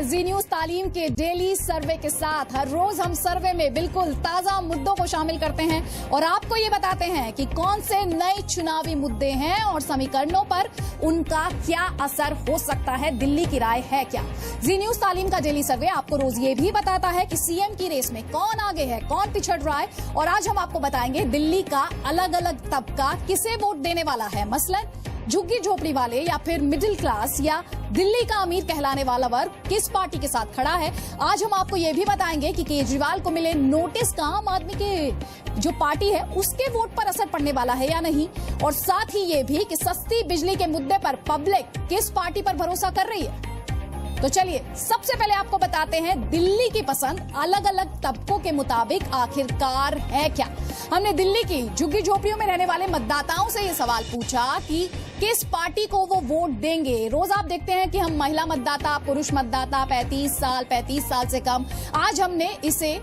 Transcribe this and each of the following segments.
हैं जी न्यूज तालीम के डेली सर्वे के साथ। हर रोज हम सर्वे में बिल्कुल ताजा मुद्दों को शामिल करते हैं और आपको ये बताते हैं कि कौन से नए चुनावी मुद्दे हैं और समीकरणों पर उनका क्या असर हो सकता है, दिल्ली की राय है क्या। जी न्यूज तालीम का डेली सर्वे आपको रोज ये भी बताता है कि सीएम की रेस में कौन आगे है, कौन पिछड़ रहा है। और आज हम आपको बताएंगे दिल्ली का अलग अलग तबका किसे वोट देने वाला है। मसलन झुग्गी झोपड़ी वाले या फिर मिडिल क्लास या दिल्ली का अमीर कहलाने वाला वर्ग किस पार्टी के साथ खड़ा है। आज हम आपको ये भी बताएंगे कि केजरीवाल को मिले नोटिस का आम आदमी के जो पार्टी है उसके वोट पर असर पड़ने वाला है या नहीं। और साथ ही ये भी कि सस्ती बिजली के मुद्दे पर पब्लिक किस पार्टी पर भरोसा कर रही है। तो चलिए सबसे पहले आपको बताते हैं दिल्ली की पसंद अलग अलग तबकों के मुताबिक आखिरकार है क्या। हमने दिल्ली की झुग्गी झोपड़ियों में रहने वाले मतदाताओं से ये सवाल पूछा कि किस पार्टी को वो वोट देंगे। रोज आप देखते हैं कि हम महिला मतदाता, पुरुष मतदाता, 35 साल से कम, आज हमने इसे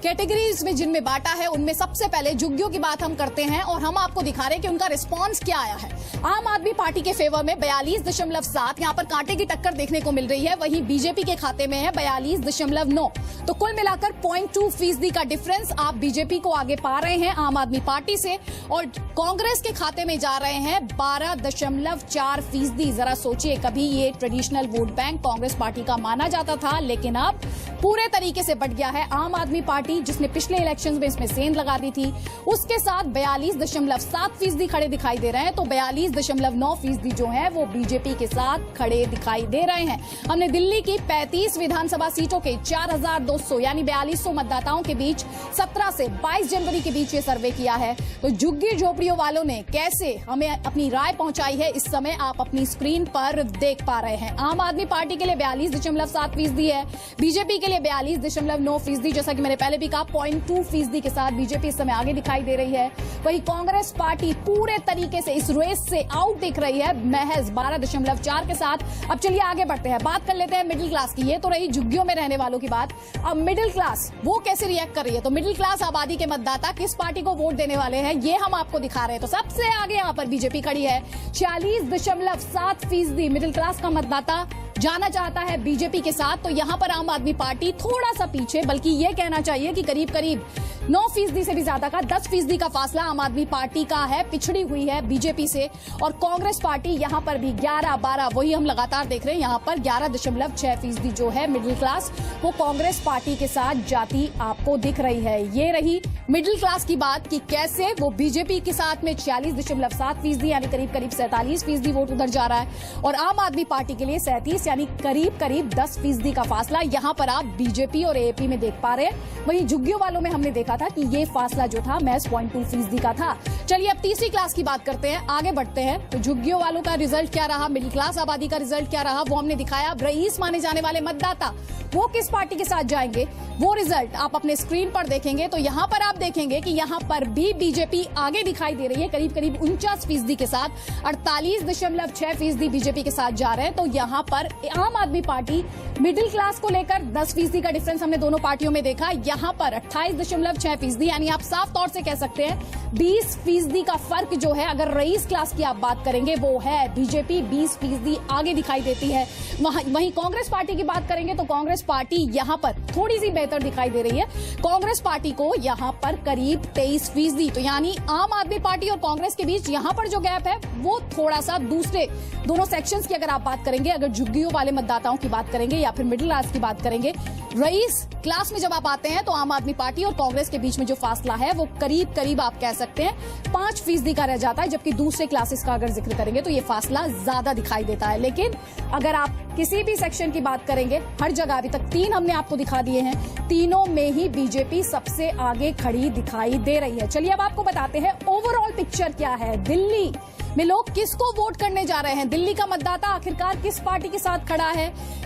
कैटेगरीज में जिनमें बांटा है उनमें सबसे पहले झुग्गियों की बात हम करते हैं और हम आपको दिखा रहे हैं कि उनका रिस्पांस क्या आया है। आम आदमी पार्टी के फेवर में 42.7, यहां पर कांटे की टक्कर देखने को मिल रही है। वहीं बीजेपी के खाते में है 42.9। तो कुल मिलाकर 0.2% का डिफरेंस आप बीजेपी को आगे पा रहे हैं आम आदमी पार्टी से। और कांग्रेस के खाते में जा रहे हैं 12.4%। जरा सोचिए, कभी ये traditional vote bank Congress party का माना जाता था, लेकिन अब पूरे तरीके से बढ़ गया है। आम आदमी पार्टी जिसने पिछले इलेक्शंस में इसमें सेंध लगा दी थी उसके साथ 42.7% खड़े दिखाई दे रहे हैं। तो 42.9% जो है वो बीजेपी के साथ खड़े दिखाई दे रहे हैं। हमने दिल्ली की 35 विधानसभा सीटों के 4200 यानी 4200 मतदाताओं के बीच 17 से 22 जनवरी के बीच ये सर्वे किया है। तो झुग्गी झोपड़ियों वालों ने कैसे हमें अपनी राय पहुंचाई है इस समय आप अपनी स्क्रीन पर देख पा रहे हैं। आम आदमी पार्टी के लिए 42.7% है, बीजेपी के लिए 42.9%। जैसा कि मैंने पहले भी कहा 0.2% के साथ बीजेपी इस समय आगे दिखाई दे रही है। वहीं कांग्रेस पार्टी पूरे तरीके से इस रेस से आउट दिख रही है महज 12.4 के साथ। अब चलिए आगे बढ़ते हैं, बात कर लेते हैं मिडिल क्लास की। ये तो रही झुग्गियों में रहने वालों की बात। अब मिडिल क्लास वो कैसे रिएक्ट कर रही है। तो मिडिल क्लास आबादी के मतदाता किस पार्टी को वोट देने वाले हैं ये हम आपको दिखा रहे हैं। तो सबसे आगे यहाँ पर बीजेपी खड़ी है, 46.7% मिडिल क्लास का मतदाता जाना चाहता है बीजेपी के साथ। तो यहां पर आम आदमी पार्टी थोड़ा सा पीछे, बल्कि ये कहना चाहिए कि करीब करीब 9% से भी ज्यादा का 10% का फासला आम आदमी पार्टी का है, पिछड़ी हुई है बीजेपी से। और कांग्रेस पार्टी यहां पर भी 11-12 वही हम लगातार देख रहे हैं। यहां पर 11.6% जो है मिडिल क्लास वो कांग्रेस पार्टी के साथ जाती आपको दिख रही है। ये रही मिडिल क्लास की बात कि कैसे वो बीजेपी के साथ में 46.7% यानी करीब करीब 47% वोट उधर जा रहा है। और आम आदमी पार्टी के लिए 37 यानी करीब करीब 10% का फासला यहां पर आप बीजेपी और एएपी में देख पा रहे हैं। वहीं झुग्गियों वालों में हमने देखा था कि ये फासला जो था महज 0.2% का था। चलिए अब तीसरी क्लास की बात करते हैं, आगे बढ़ते हैं। तो झुग्गियों वालों का रिजल्ट क्या रहा, मिडिल क्लास आबादी का रिजल्ट क्या रहा, वो हमने दिखाया। अब रईस माने जाने वाले मतदाता वो किस पार्टी के साथ जाएंगे वो रिजल्ट आप अपने स्क्रीन पर देखेंगे। तो यहां पर आप देखेंगे कि यहां पर भी बीजेपी आगे दिखाई दे रही है करीब करीब 49% के साथ। 48.6% बीजेपी के साथ जा रहे हैं। तो यहां पर आम आदमी पार्टी मिडिल क्लास को लेकर 10% का डिफरेंस हमने दोनों पार्टियों में देखा। यहां पर 28.6% यानी आप साफ तौर से कह सकते हैं 20% का फर्क जो है अगर रईस क्लास की आप बात करेंगे वो है बीजेपी 20% आगे दिखाई देती है। वहीं कांग्रेस पार्टी की बात करेंगे तो कांग्रेस पार्टी यहां पर थोड़ी सी बेहतर दिखाई दे रही है। कांग्रेस पार्टी को यहां पर करीब 23%। तो यानी आम आदमी पार्टी और कांग्रेस के बीच यहां पर जो गैप है वो थोड़ा सा दूसरे दोनों सेक्शंस की अगर आप बात करेंगे, अगर झुग्गियों वाले मतदाताओं की बात करेंगे या फिर मिडिल क्लास की बात करेंगे, रईस क्लास में जब आप आते हैं तो आम आदमी पार्टी और कांग्रेस के बीच में जो फासला है वो करीब करीब आप कह सकते हैं 5% का रह जाता है। जबकि दूसरे क्लासेस का अगर जिक्र करेंगे तो ये फासला ज्यादा दिखाई देता है। लेकिन अगर आप किसी भी सेक्शन की बात करेंगे, हर जगह अभी तक 3 हमने आपको दिखा दिए हैं, तीनों में ही बीजेपी सबसे आगे खड़ी दिखाई दे रही है। चलिए अब आपको बताते हैं ओवरऑल पिक्चर क्या है, दिल्ली में लोग किसको वोट करने जा रहे हैं, दिल्ली का मतदाता आखिरकार किस पार्टी के साथ खड़ा है।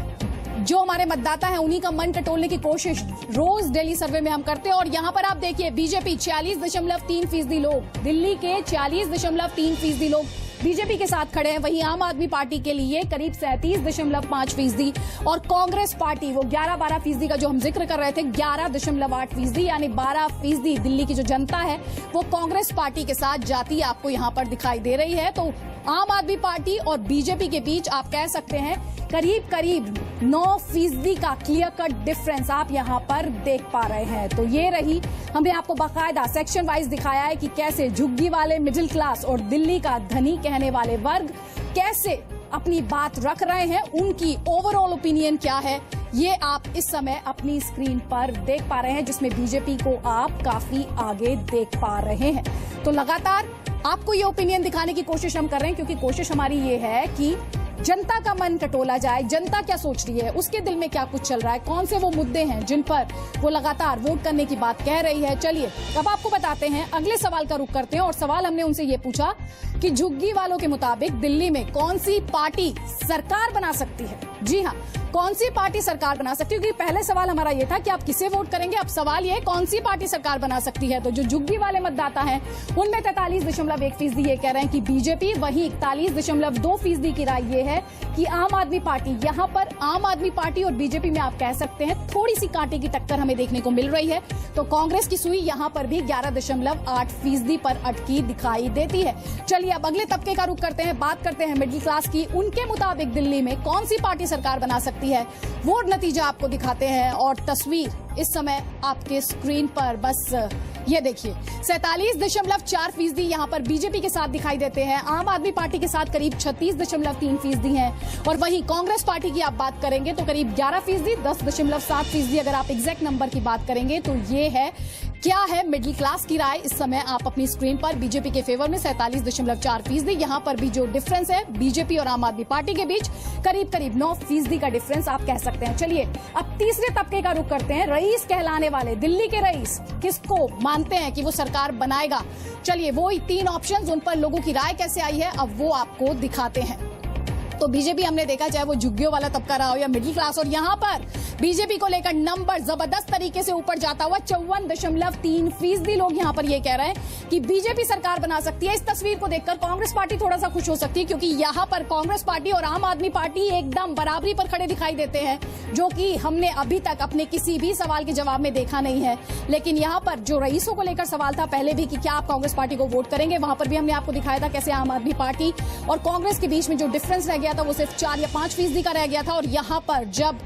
जो हमारे मतदाता हैं उन्हीं का मन टटोलने की कोशिश रोज डेली सर्वे में हम करते हैं। और यहां पर आप देखिए बीजेपी 46.3% लोग, दिल्ली के 46.3% लोग बीजेपी के साथ खड़े हैं। वहीं आम आदमी पार्टी के लिए करीब 37.5% और कांग्रेस पार्टी वो 11-12% का जो हम जिक्र कर रहे थे 11.8% यानी 12% दिल्ली की जो जनता है वो कांग्रेस पार्टी के साथ जाती आपको यहां पर दिखाई दे रही है। तो आम आदमी पार्टी और बीजेपी के बीच आप कह सकते हैं करीब करीब 9% का क्लियर कट डिफरेंस आप यहां पर देख पा रहे हैं। तो ये रही, हमने आपको बाकायदा सेक्शन वाइज दिखाया है कि कैसे झुग्गी वाले, मिडिल क्लास और दिल्ली का धनी कहने वाले वर्ग कैसे अपनी बात रख रहे हैं, उनकी ओवरऑल ओपिनियन क्या है, ये आप इस समय अपनी स्क्रीन पर देख पा रहे हैं, जिसमें बीजेपी को आप काफी आगे देख पा रहे हैं। तो लगातार आपको ये ओपिनियन दिखाने की कोशिश हम कर रहे हैं, क्योंकि कोशिश हमारी ये है कि जनता का मन टटोला जाए, जनता क्या सोच रही है, उसके दिल में क्या कुछ चल रहा है, कौन से वो मुद्दे हैं जिन पर वो लगातार वोट करने की बात कह रही है। चलिए अब आपको बताते हैं, अगले सवाल का रुख करते हैं। और सवाल हमने उनसे ये पूछा कि झुग्गी वालों के मुताबिक दिल्ली में कौन सी पार्टी सरकार बना सकती है। जी हाँ, कौन सी पार्टी सरकार बना सकती है, क्योंकि पहले सवाल हमारा ये था कि आप किसे वोट करेंगे, अब सवाल ये है कौन सी पार्टी सरकार बना सकती है। तो जो झुग्गी वाले मतदाता हैं उनमें 43.1% ये कह रहे हैं कि बीजेपी, वहीं 41.2% की राय ये है कि आम आदमी पार्टी। यहां पर आम आदमी पार्टी और बीजेपी में आप कह सकते हैं थोड़ी सी कांटे की टक्कर हमें देखने को मिल रही है। तो कांग्रेस की सुई यहां पर भी 11.8% पर अटकी दिखाई देती है। चलिए अब अगले तबके का रुख करते हैं, बात करते हैं मिडिल क्लास की। उनके मुताबिक दिल्ली में कौन सी पार्टी सरकार बना सकती है, वोट नतीजा आपको दिखाते हैं। और तस्वीर इस समय आपके स्क्रीन पर बस ये देखिए, 47.4% यहां पर बीजेपी के साथ दिखाई देते हैं, आम आदमी पार्टी के साथ करीब 36.3% हैं, और वहीं कांग्रेस पार्टी की आप बात करेंगे तो करीब 11%, 10.7% अगर आप एग्जैक्ट नंबर की बात करेंगे तो ये है क्या है मिडिल क्लास की राय। इस समय आप अपनी स्क्रीन पर बीजेपी के फेवर में 47.4%, यहां पर भी जो डिफरेंस है बीजेपी और आम आदमी पार्टी के बीच करीब करीब 9% का डिफरेंस आप कह सकते हैं। चलिए अब तीसरे तबके का रुख करते हैं, रईस कहलाने वाले दिल्ली के रईस किसको मानते हैं कि वो सरकार बनाएगा। चलिए वो 3 ऑप्शंस, उन पर लोगों की राय कैसे आई है अब वो आपको दिखाते हैं। तो बीजेपी हमने देखा, चाहे वो झुग्गियों वाला तबका रहा हो या मिडिल क्लास, और यहां पर बीजेपी को लेकर नंबर जबरदस्त तरीके से ऊपर जाता हुआ 54.3% लोग यहां पर ये कह रहे हैं कि बीजेपी सरकार बना सकती है। इस तस्वीर को देखकर कांग्रेस पार्टी थोड़ा सा खुश हो सकती है, क्योंकि यहां पर कांग्रेस पार्टी और आम आदमी पार्टी एकदम बराबरी पर खड़े दिखाई देते हैं, जो कि हमने अभी तक अपने किसी भी सवाल के जवाब में देखा नहीं है। लेकिन यहां पर जो रईसों को लेकर सवाल था पहले भी कि क्या आप कांग्रेस पार्टी को वोट करेंगे, वहां पर भी हमने आपको दिखाया था कैसे आम आदमी पार्टी और कांग्रेस के बीच में जो डिफरेंस रह गया था वो सिर्फ 4 या 5% का रह गया था। और यहां पर जब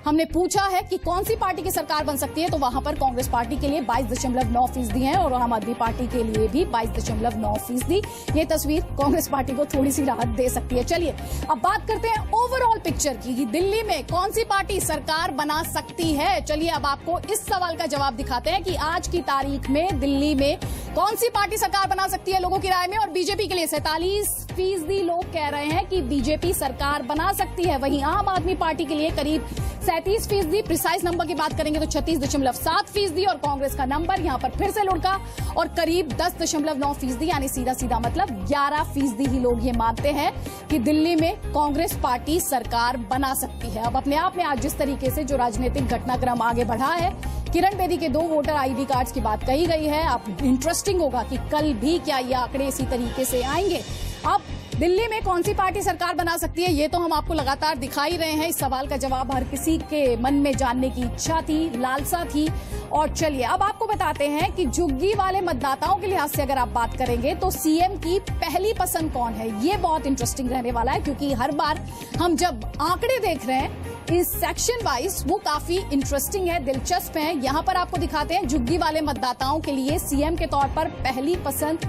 हमने पूछा है कि कौन सी पार्टी की सरकार बन सकती है तो वहां पर कांग्रेस पार्टी के लिए 22.9% है और आम आदमी पार्टी के लिए भी 22.9%। ये तस्वीर कांग्रेस पार्टी को थोड़ी सी राहत दे सकती है। चलिए अब बात करते हैं ओवरऑल पिक्चर की कि दिल्ली में कौन सी पार्टी सरकार बना सकती है। चलिए अब आपको इस सवाल का जवाब दिखाते हैं कि आज की तारीख में दिल्ली में कौन सी पार्टी सरकार बना सकती है लोगों की राय में। और बीजेपी के लिए 47% लोग कह रहे हैं कि बीजेपी सरकार बना सकती है, वहीं आम आदमी पार्टी के लिए करीब 37%, प्रिसाइज नंबर की बात करेंगे तो 36.7%, और कांग्रेस का नंबर यहां पर फिर से लुढ़का और करीब 10.9%, यानी सीधा सीधा मतलब 11% ही लोग ये मानते हैं कि दिल्ली में कांग्रेस पार्टी सरकार बना सकती है। अब अपने आप में आज जिस तरीके से जो राजनीतिक घटनाक्रम आगे बढ़ा है, किरण बेदी के 2 वोटर आईडी कार्ड्स की बात कही गई है, अब इंटरेस्टिंग होगा कि कल भी क्या ये आंकड़े इसी तरीके से आएंगे। अब दिल्ली में कौन सी पार्टी सरकार बना सकती है ये तो हम आपको लगातार दिखा ही रहे हैं। इस सवाल का जवाब हर किसी के मन में जानने की इच्छा थी, लालसा थी। और चलिए अब आपको बताते हैं कि झुग्गी वाले मतदाताओं के लिहाज से अगर आप बात करेंगे तो सीएम की पहली पसंद कौन है, ये बहुत इंटरेस्टिंग रहने वाला है, क्योंकि हर बार हम जब आंकड़े देख रहे हैं इस सेक्शन वाइज वो काफी इंटरेस्टिंग है, दिलचस्प है। यहां पर आपको दिखाते हैं झुग्गी वाले मतदाताओं के लिए सीएम के तौर पर पहली पसंद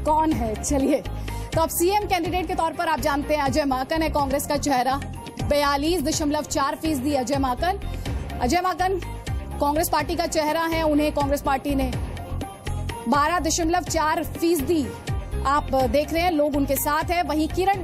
कौन है। चलिए तो अब सीएम कैंडिडेट के तौर पर आप जानते हैं अजय माकन है कांग्रेस का चेहरा, 42.4% अजय माकन कांग्रेस पार्टी का चेहरा है, उन्हें कांग्रेस पार्टी ने 12.4% आप देख रहे हैं लोग उनके साथ है। वहीं किरण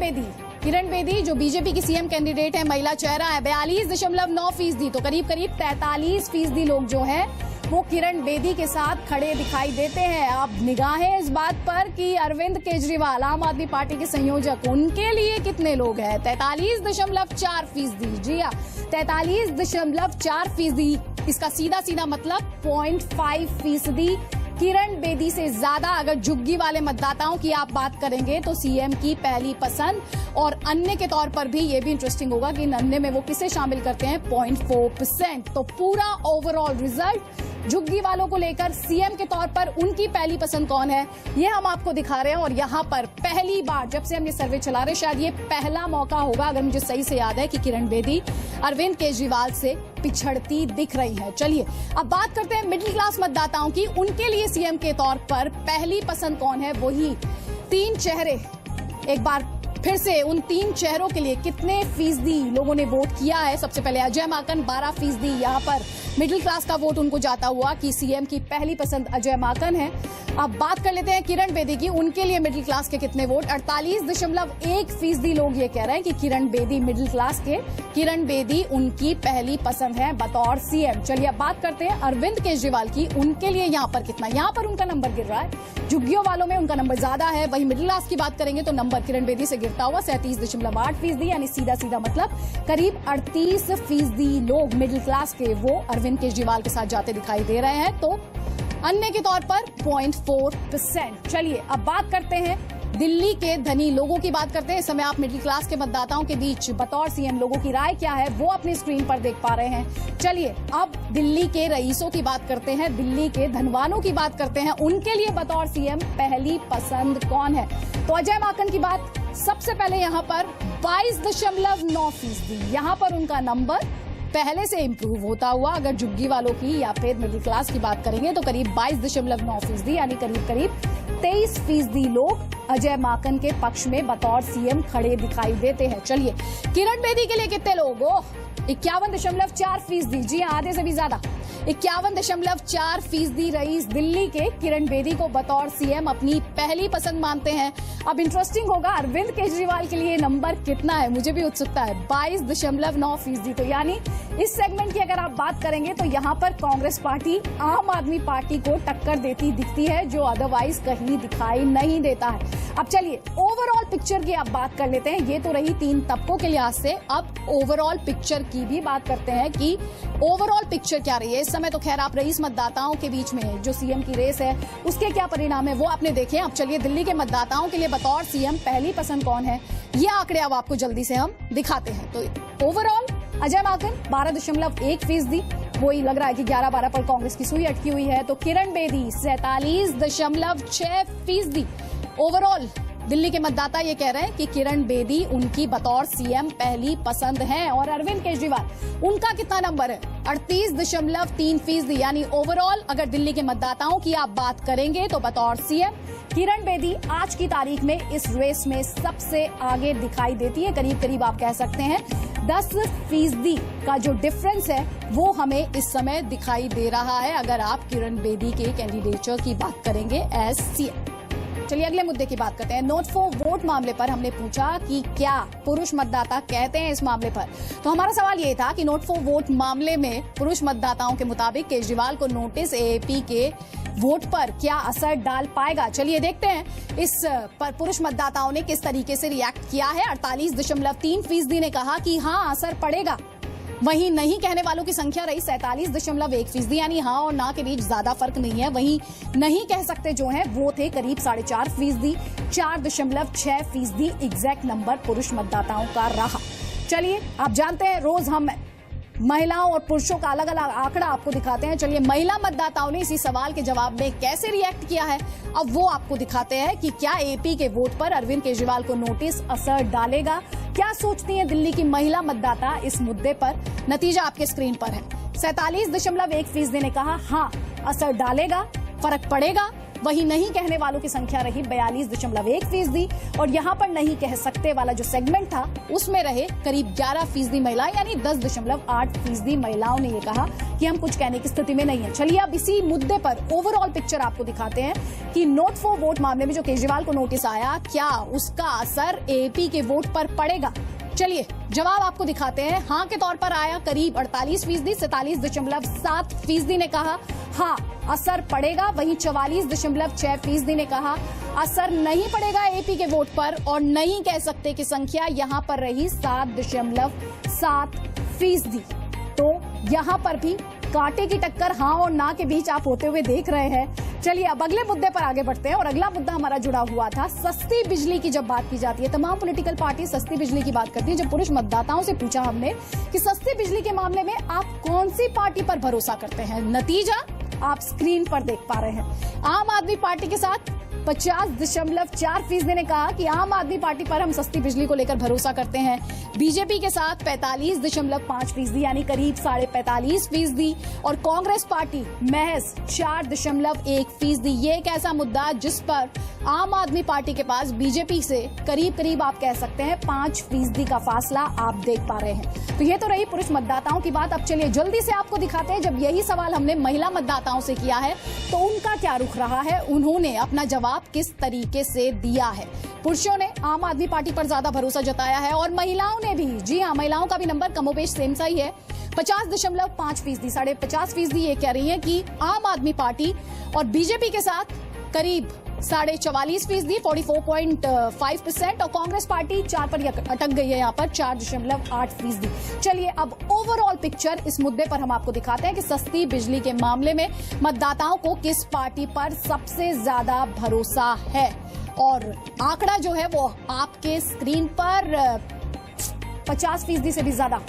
बेदी जो बीजेपी की सीएम कैंडिडेट है, महिला चेहरा है, 42.9%, तो करीब 43% लोग जो है वो किरण बेदी के साथ खड़े दिखाई देते हैं। अब निगाहें इस बात पर कि अरविंद केजरीवाल आम आदमी पार्टी के संयोजक, उनके लिए कितने लोग हैं, 43.4%। जी हाँ, 43.4%, इसका सीधा मतलब 0.5% किरण बेदी से ज्यादा अगर झुग्गी वाले मतदाताओं की आप बात करेंगे तो सीएम की पहली पसंद। और अन्य के तौर पर भी ये भी इंटरेस्टिंग होगा कि अन्य में वो किसे शामिल करते हैं, 0.4%। तो पूरा ओवरऑल रिजल्ट झुग्गी वालों को लेकर सीएम के तौर पर उनकी पहली पसंद कौन है, ये हम आपको दिखा रहे हैं। और यहाँ पर पहली बार जब से हम ये सर्वे चला रहे, शायद ये पहला मौका होगा, अगर मुझे सही से याद है, कि किरण बेदी अरविंद केजरीवाल से पिछड़ती दिख रही है। चलिए अब बात करते हैं मिडिल क्लास मतदाताओं की। उनके लिए सीएम के तौर पर पहली पसंद कौन है? वही 3 चेहरे। एक बार फिर से उन 3 चेहरों के लिए कितने फीसदी लोगों ने वोट किया है? सबसे पहले अजय माकन 12%। यहाँ पर मिडिल क्लास का वोट उनको जाता हुआ कि सीएम की पहली पसंद अजय माकन है। अब बात कर लेते हैं किरण बेदी की। उनके लिए मिडिल क्लास के कितने वोट? 48.1% लोग ये कह रहे हैं कि किरण बेदी मिडिल क्लास के, किरण बेदी उनकी पहली पसंद है बतौर सीएम। चलिए अब बात करते हैं अरविंद केजरीवाल की। उनके लिए यहाँ पर कितना? यहाँ पर उनका नंबर गिर रहा है, झुग्गियों वालों में उनका नंबर ज्यादा है। वही मिडिल क्लास की बात करेंगे तो नंबर किरण बेदी से गिरता हुआ 37.8%, यानी सीधा सीधा मतलब करीब 38% लोग मिडिल क्लास के वो अरविंद केजरीवाल के साथ जाते दिखाई दे रहे हैं। तो अन्य के तौर पर 0.4%। चलिए अब बात करते हैं दिल्ली के धनी लोगों की बात करते हैं। इस समय आप मिडिल क्लास के मतदाताओं के बीच बतौर सीएम लोगों की राय क्या है वो अपनी स्क्रीन पर देख पा रहे हैं। चलिए अब दिल्ली के रईसों की बात करते हैं, दिल्ली के धनवानों की बात करते हैं। उनके लिए बतौर सीएम पहली पसंद कौन है? तो अजय माकन की बात सबसे पहले यहाँ पर 22.9%। यहाँ पर उनका नंबर पहले से इंप्रूव होता हुआ, अगर झुग्गी वालों की या फिर मिडिल क्लास की बात करेंगे तो करीब 22.9%, यानी करीब 23% लोग अजय माकन के पक्ष में बतौर सीएम खड़े दिखाई देते हैं। चलिए किरण बेदी के लिए कितने लोग? 51.4%। जी हाँ, आधे से भी ज्यादा, 51.4% रईस दिल्ली के किरण बेदी को बतौर सीएम अपनी पहली पसंद मानते हैं। अब इंटरेस्टिंग होगा अरविंद केजरीवाल के लिए नंबर कितना है, मुझे भी उत्सुकता है। 22.9%। तो यानी इस सेगमेंट की अगर आप बात करेंगे तो यहाँ पर कांग्रेस पार्टी आम आदमी पार्टी को टक्कर देती दिखती है, जो अदरवाइज कहीं दिखाई नहीं देता है। अब चलिए ओवरऑल पिक्चर की आप बात कर लेते हैं। ये तो रही 3 तबकों के लिहाज से, अब ओवरऑल पिक्चर की भी बात करते हैं कि ओवरऑल पिक्चर क्या रही है। इस समय तो खैर आप रईस मतदाताओं के बीच में जो सीएम की रेस है उसके क्या परिणाम है वो आपने देखे। अब चलिए दिल्ली के मतदाताओं के लिए बतौर सीएम पहली पसंद कौन है, ये आंकड़े अब आपको जल्दी से हम दिखाते हैं। तो ओवरऑल अजय माकन 12.1%, वही लग रहा है कि 11-12 पर कांग्रेस की सुई अटकी हुई है। तो किरण बेदी 47.6%। ओवरऑल दिल्ली के मतदाता ये कह रहे हैं कि किरण बेदी उनकी बतौर सीएम पहली पसंद है। और अरविंद केजरीवाल, उनका कितना नंबर है? 38.3%, यानी ओवरऑल अगर दिल्ली के मतदाताओं की आप बात करेंगे तो बतौर सीएम किरण बेदी आज की तारीख में इस रेस में सबसे आगे दिखाई देती है। करीब करीब आप कह सकते हैं 10% का जो डिफरेंस है वो हमें इस समय दिखाई दे रहा है, अगर आप किरण बेदी के कैंडिडेचर की बात करेंगे एज सीएम। चलिए अगले मुद्दे की बात करते हैं। नोट फॉर वोट मामले पर हमने पूछा कि क्या पुरुष मतदाता कहते हैं इस मामले पर। तो हमारा सवाल ये था कि नोट फॉर वोट मामले में पुरुष मतदाताओं के मुताबिक केजरीवाल को नोटिस एएपी के वोट पर क्या असर डाल पाएगा। चलिए देखते हैं इस पर पुरुष मतदाताओं ने किस तरीके से रिएक्ट किया है। 48.3% ने कहा कि हाँ असर पड़ेगा। वहीं नहीं कहने वालों की संख्या रही 47.1%, यानी हाँ और ना के बीच ज्यादा फर्क नहीं है। वहीं नहीं कह सकते जो हैं वो थे करीब 4.5%, 4.6% एग्जैक्ट नंबर पुरुष मतदाताओं का रहा। चलिए आप जानते हैं रोज हम महिलाओं और पुरुषों का अलग अलग आंकड़ा आपको दिखाते हैं। चलिए महिला मतदाताओं ने इसी सवाल के जवाब में कैसे रिएक्ट किया है अब वो आपको दिखाते हैं कि क्या एपी के वोट पर अरविंद केजरीवाल को नोटिस असर डालेगा। क्या सोचती हैं दिल्ली की महिला मतदाता इस मुद्दे पर? नतीजा आपके स्क्रीन पर है। 47.1% ने कहा हाँ असर डालेगा, फर्क पड़ेगा। वहीं नहीं कहने वालों की संख्या रही 42.1%, और यहाँ पर नहीं कह सकते वाला जो सेगमेंट था उसमें रहे करीब 11% महिला, यानी 10.8% महिलाओं ने ये कहा कि हम कुछ कहने की स्थिति में नहीं है। चलिए अब इसी मुद्दे पर ओवरऑल पिक्चर आपको दिखाते हैं कि नोट फॉर वोट मामले में जो केजरीवाल को नोटिस आया, क्या उसका असर एपी के वोट पर पड़ेगा। चलिए जवाब आपको दिखाते हैं। हाँ के तौर पर आया करीब 48%, 47.7% ने कहा हाँ असर पड़ेगा। वहीं 44.6% ने कहा असर नहीं पड़ेगा एपी के वोट पर, और नहीं कह सकते की संख्या यहां पर रही 7.7%। तो यहां पर भी कांटे की टक्कर हाँ और ना के बीच आप होते हुए देख रहे हैं। चलिए अब अगले मुद्दे पर आगे बढ़ते हैं, और अगला मुद्दा हमारा जुड़ा हुआ था सस्ती बिजली की। जब बात की जाती है, तमाम पॉलिटिकल पार्टी सस्ती बिजली की बात करती है। जब पुरुष मतदाताओं से पूछा हमने कि सस्ती बिजली के मामले में आप कौन सी पार्टी पर भरोसा करते हैं, नतीजा आप स्क्रीन पर देख पा रहे हैं। आम आदमी पार्टी के साथ 50.4% ने कहा कि आम आदमी पार्टी पर हम सस्ती बिजली को लेकर भरोसा करते हैं। बीजेपी के साथ 45.5% यानी करीब 45.5%, और कांग्रेस पार्टी महज 4.1%। ये एक ऐसा मुद्दा जिस पर आम आदमी पार्टी के पास बीजेपी से करीब आप कह सकते हैं 5% का फासला आप देख पा रहे हैं। तो ये तो रही पुरुष मतदाताओं की बात। अब चलिए जल्दी से आपको दिखाते हैं, जब यही सवाल हमने महिला मतदाताओं से किया है तो उनका क्या रुख रहा है, उन्होंने अपना जवाब किस तरीके से दिया है। पुरुषों ने आम आदमी पार्टी पर ज्यादा भरोसा जताया है और महिलाओं ने भी। जी हां, महिलाओं का भी नंबर कमोबेश सेम सा ही है, 50.5%। 50.5% ये कह रही है कि आम आदमी पार्टी और बीजेपी के साथ करीब 44.5%, 44.5%, और कांग्रेस पार्टी 4 पर अटक गई है, यहाँ पर 4.8%। चलिए अब ओवरऑल पिक्चर इस मुद्दे पर हम आपको दिखाते हैं कि सस्ती बिजली के मामले में मतदाताओं को किस पार्टी पर सबसे ज्यादा भरोसा है। और आंकड़ा जो है वो आपके स्क्रीन पर 50% से भी ज्यादा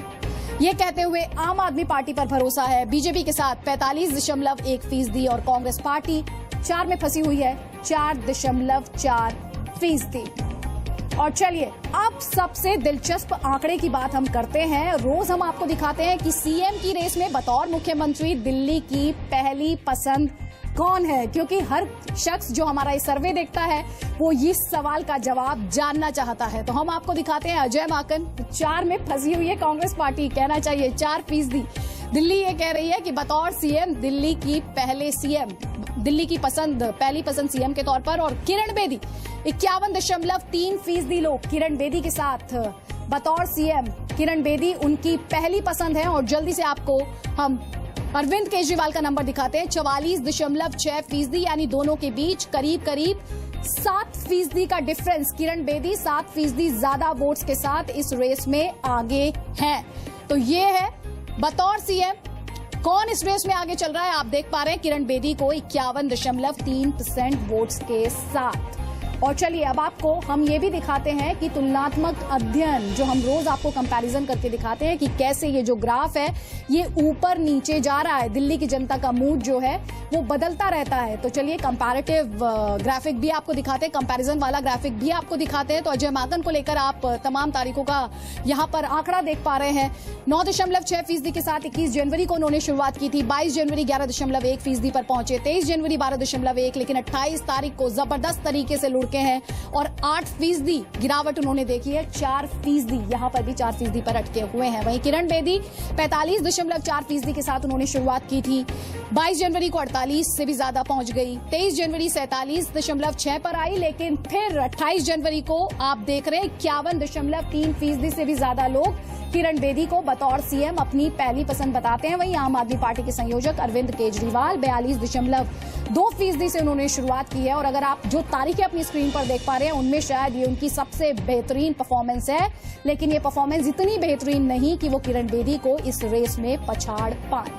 ये कहते हुए आम आदमी पार्टी पर भरोसा है। बीजेपी के साथ 45.1% और कांग्रेस पार्टी 4 में फंसी हुई है, 4.4%। और चलिए अब सबसे दिलचस्प आंकड़े की बात हम करते हैं। रोज हम आपको दिखाते हैं कि सीएम की रेस में बतौर मुख्यमंत्री दिल्ली की पहली पसंद कौन है, क्योंकि हर शख्स जो हमारा ये सर्वे देखता है वो इस सवाल का जवाब जानना चाहता है। तो हम आपको दिखाते हैं अजय माकन 4 में फंसी हुई है कांग्रेस पार्टी, कहना चाहिए 4%। दिल्ली ये कह रही है कि बतौर सीएम दिल्ली की पहली पसंद सीएम के तौर पर। और किरण बेदी 51.3% लोग किरण बेदी के साथ बतौर सीएम, किरण बेदी उनकी पहली पसंद है। और जल्दी से आपको हम अरविंद केजरीवाल का नंबर दिखाते हैं, 44.6%, यानी दोनों के बीच करीब 7% का डिफरेंस। किरण बेदी 7% ज्यादा वोट्स के साथ इस रेस में आगे हैं। तो ये है बतौर सीएम कौन इस रेस में आगे चल रहा है। आप देख पा रहे हैं किरण बेदी को 51.3% वोट्स के साथ। और चलिए अब आपको हम ये भी दिखाते हैं कि तुलनात्मक अध्ययन जो हम रोज आपको कंपैरिजन करके दिखाते हैं कि कैसे ये जो ग्राफ है ये ऊपर नीचे जा रहा है। दिल्ली की जनता का मूड जो है वो बदलता रहता है। तो चलिए कंपैरेटिव ग्राफिक भी आपको दिखाते हैं, कंपैरिजन वाला ग्राफिक भी आपको दिखाते हैं। तो अजय माकन को लेकर आप तमाम तारीखों का यहाँ पर आंकड़ा देख पा रहे हैं। 9.6% के साथ 21 जनवरी को उन्होंने शुरुआत की थी, 22 जनवरी 11.1% पर पहुंचे, 23 जनवरी 12.1, लेकिन 28 तारीख को जबरदस्त तरीके से लुढ़के हैं और 8% गिरावट उन्होंने देखी है, 4% यहां पर भी 4% पर अटके हुए हैं। वहीं किरण बेदी 45.4% के साथ उन्होंने शुरुआत की थी, 22 जनवरी को 48 से भी ज्यादा पहुंच गई, 23 जनवरी 47.6 पर आई, लेकिन फिर 28 जनवरी को आप देख रहे हैं 51.3% से भी ज्यादा लोग किरण बेदी को बतौर सीएम अपनी पहली पसंद बताते हैं। वहीं आम आदमी पार्टी के संयोजक अरविंद केजरीवाल 42.2% से उन्होंने शुरुआत की है। और अगर आप जो तारीखें अपनी स्क्रीन पर देख पा रहे हैं उनमें शायद ये उनकी सबसे बेहतरीन परफॉर्मेंस है, लेकिन ये परफॉर्मेंस इतनी बेहतरीन नहीं कि वो किरण बेदी को इस रेस में पछाड़ पाए।